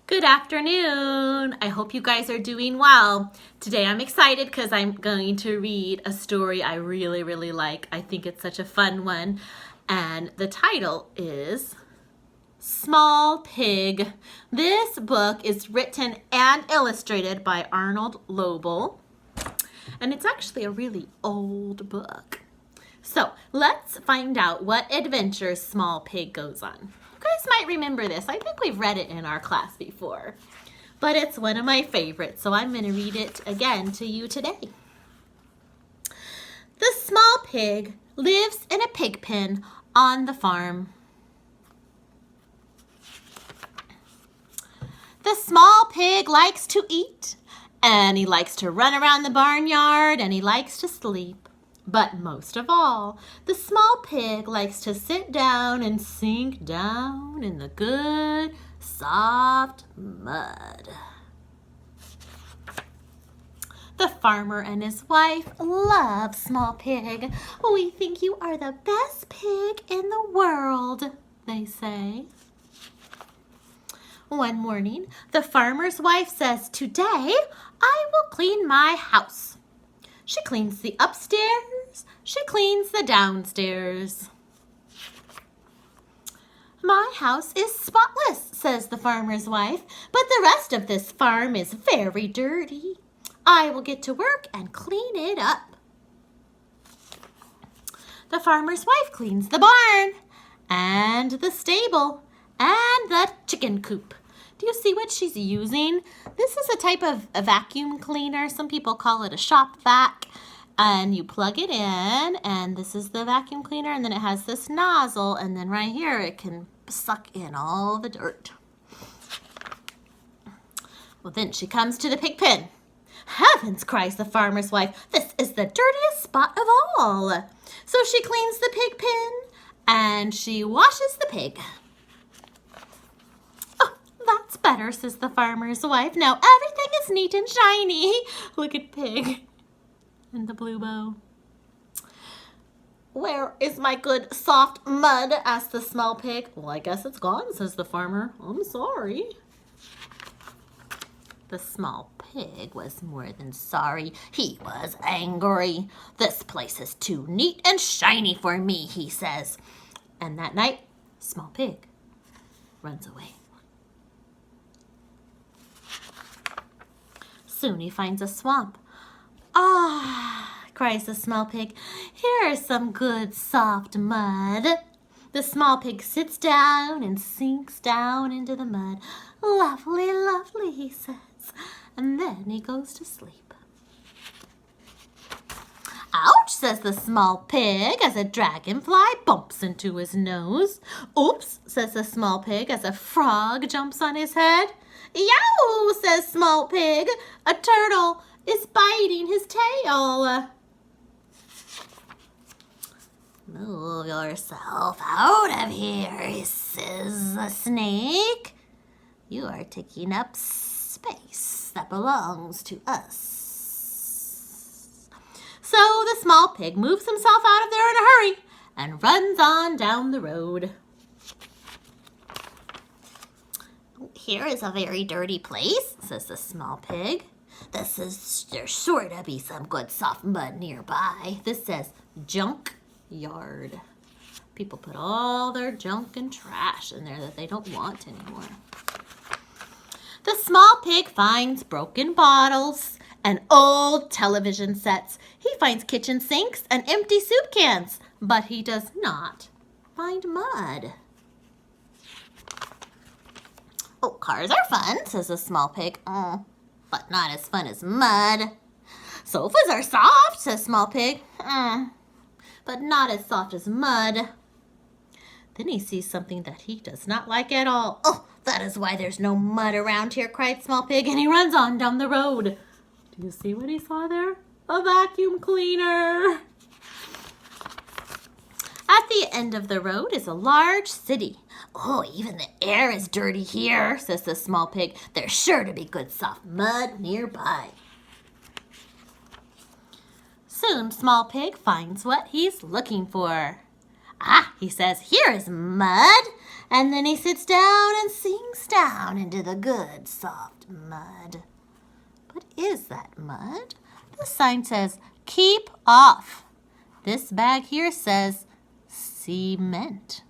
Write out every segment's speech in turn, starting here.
Good afternoon. I hope you guys are doing well. Today I'm excited because I'm going to read a story I really like. I think it's such a fun one. And the title is Small Pig. This book is written and illustrated by Arnold Lobel. And it's actually a really old book. So let's find out what adventures Small Pig goes on. You guys might remember this. I think we've read it in our class before. But it's one of my favorites, so I'm going to read it again to you today. The small pig lives in a pig pen on the farm. The small pig likes to eat, and he likes to run around the barnyard, and he likes to sleep. But most of all, the small pig likes to sit down and sink down in the good, soft mud. The farmer and his wife love Small Pig. "We think you are the best pig in the world," they say. One morning, the farmer's wife says, "Today, I will clean my house." She cleans the upstairs, she cleans the downstairs. "My house is spotless," says the farmer's wife, "but the rest of this farm is very dirty. I will get to work and clean it up." The farmer's wife cleans the barn, and the stable, and the chicken coop. Do you see what she's using? This is a type of a vacuum cleaner. Some people call it a shop vac. And you plug it in, and this is the vacuum cleaner, and then it has this nozzle, and then right here it can suck in all the dirt. Well, then she comes to the pig pen. "Heavens," cries the farmer's wife, "this is the dirtiest spot of all." So she cleans the pig pen, and she washes the pig. "That's better," says the farmer's wife. "Now everything is neat and shiny." Look at Pig and the blue bow. "Where is my good soft mud?" asked the small pig. "Well, I guess it's gone," says the farmer. "I'm sorry." The small pig was more than sorry. He was angry. "This place is too neat and shiny for me," he says. And that night, Small Pig runs away. Soon he finds a swamp. "Ah," cries the small pig, "here is some good soft mud." The small pig sits down and sinks down into the mud. "Lovely, lovely," he says, and then he goes to sleep. "Ouch," says the small pig as a dragonfly bumps into his nose. "Oops," says the small pig as a frog jumps on his head. "Yow," says Small Pig, "a turtle is biting his tail." "Move yourself out of here," says the snake. "You are taking up space that belongs to us." So the small pig moves himself out of there in a hurry and runs on down the road. "Here is a very dirty place," says the small pig. There's sure to be some good soft mud nearby. This says junk yard. People put all their junk and trash in there that they don't want anymore. The small pig finds broken bottles and old television sets. He finds kitchen sinks and empty soup cans, but he does not find mud. "Oh, cars are fun," says the small pig. But not as fun as mud." "Sofas are soft," says Small Pig. But not as soft as mud." Then he sees something that he does not like at all. "Oh, that is why there's no mud around here," cried Small Pig, and he runs on down the road. Do you see what he saw there? A vacuum cleaner. At the end of the road is a large city. "Oh, even the air is dirty here," says the small pig. "There's sure to be good soft mud nearby." Soon Small Pig finds what he's looking for. "Ah," he says, "here is mud." And then he sits down and sinks down into the good soft mud. What is that mud? The sign says, keep off. This bag here says, cement.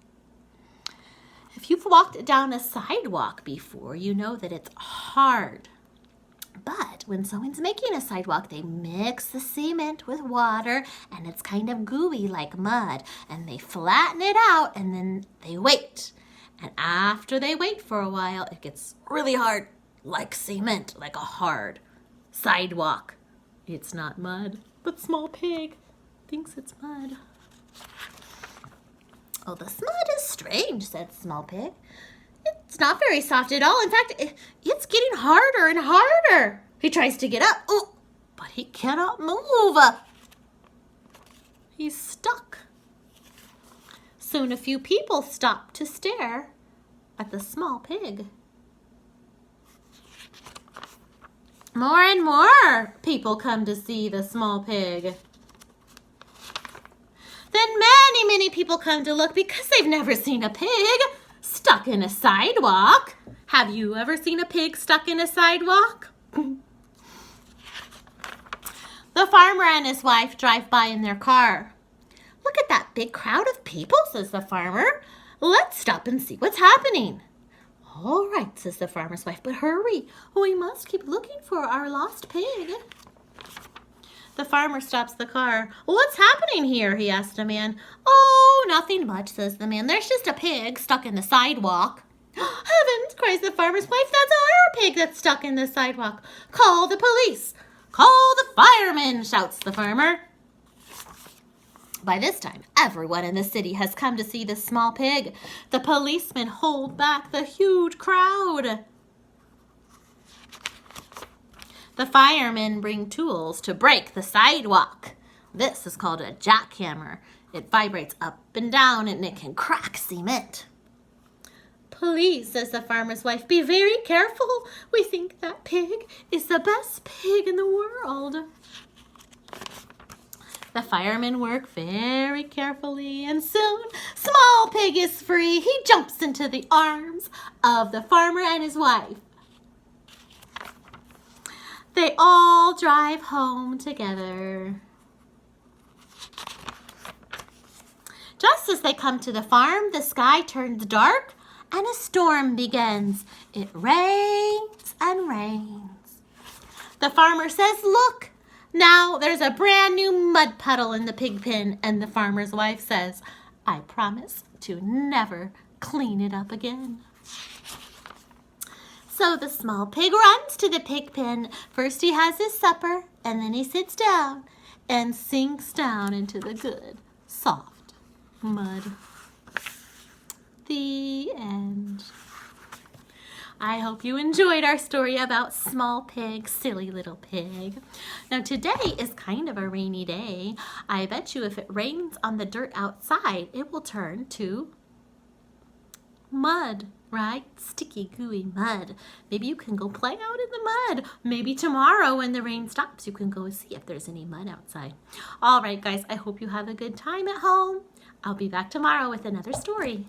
If you've walked down a sidewalk before, you know that it's hard. But when someone's making a sidewalk, they mix the cement with water and it's kind of gooey like mud. And they flatten it out and then they wait. And after they wait for a while, it gets really hard like cement, like a hard sidewalk. It's not mud, but Small Pig thinks it's mud. Oh, this mud is strange, said Small Pig. It's not very soft at all. In fact, it's getting harder and harder. He tries to get up, but he cannot move. He's stuck. Soon a few people stop to stare at the Small Pig. More and more people come to see the Small Pig. Then many people come to look because they've never seen a pig stuck in a sidewalk. Have you ever seen a pig stuck in a sidewalk? The farmer and his wife drive by in their car. Look at that big crowd of people, says the farmer. Let's stop and see what's happening. All right, says the farmer's wife, but hurry. We must keep looking for our lost pig. The farmer stops the car. What's happening here? He asked a man. Oh, nothing much, says the man. There's just a pig stuck in the sidewalk. Heavens, cries the farmer's wife. That's our pig that's stuck in the sidewalk. Call the police. Call the firemen, shouts the farmer. By this time, everyone in the city has come to see the Small Pig. The policemen hold back the huge crowd. The firemen bring tools to break the sidewalk. This is called a jackhammer. It vibrates up and down and it can crack cement. Please, says the farmer's wife, be very careful. We think that pig is the best pig in the world. The firemen work very carefully and soon Small Pig is free. He jumps into the arms of the farmer and his wife. They all drive home together. Just as they come to the farm, the sky turns dark and a storm begins. It rains and rains. The farmer says, look, now there's a brand new mud puddle in the pig pen. And the farmer's wife says, I promise to never clean it up again. So the Small Pig runs to the pig pen. First he has his supper, and then he sits down and sinks down into the good, soft mud. The end. I hope you enjoyed our story about Small Pig, silly little pig. Now today is kind of a rainy day. I bet you if it rains on the dirt outside, it will turn to mud. Right? Sticky, gooey mud. Maybe you can go play out in the mud. Maybe tomorrow when the rain stops, you can go see if there's any mud outside. All right, guys, I hope you have a good time at home. I'll be back tomorrow with another story.